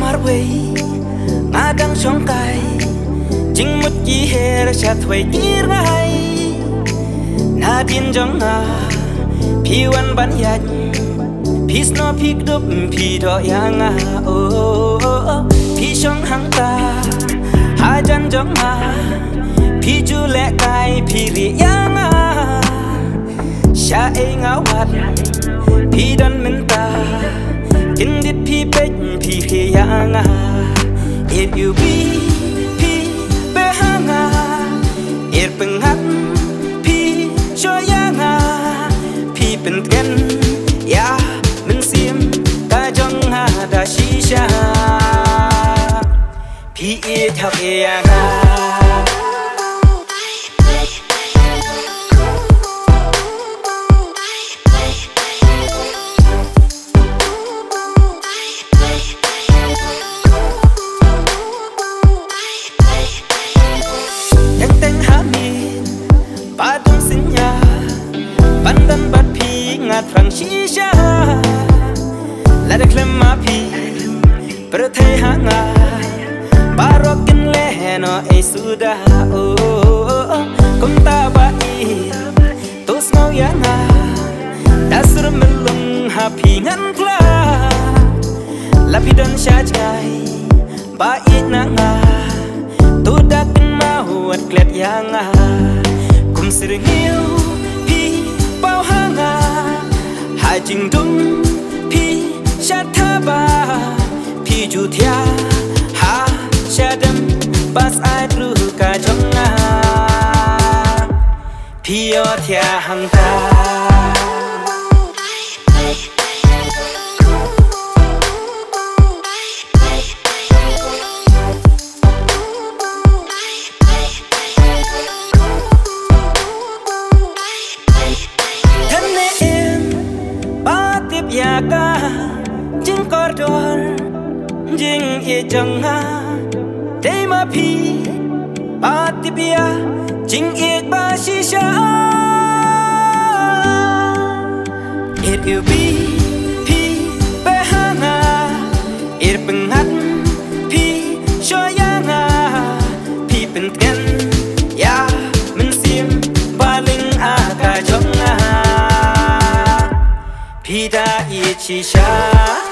marway ngadang songkai jing mut gi her chat way tir ngai nadin jong nga pi wan ban yat pi sno pi dup pi do yang nga pi song hang ta ha jan jong nga pi chu le kai pi ri yang nga sha e nga wat pi dan min ta in dit pi pek pi ri yang nga if you be pi be hanga ir pengat pi cho yang nga pi pen ken ya min sim ta jong nga da shisha pi e thak e yang nga Phang shisha la de klem pi per thai hanga barokin le no e suda kum ta ba I to smau yanga dasur melung happy ngan kla la bidan sha chai ba I na nga to dakin ma huat klet yanga kum sir hiu pi bao hanga hai jing dung pi sha tha ba pi ju thia ha sha dam bas ai ru ka jong nga pi yo thia hang ta ka jing cordor jing ye jang ha te ma pi pati bia jing ye ba shisha it you be pi be hanga ir pengat pi shoyanga pi pen ken ya min sim baling aka jong nga pi da I chi sha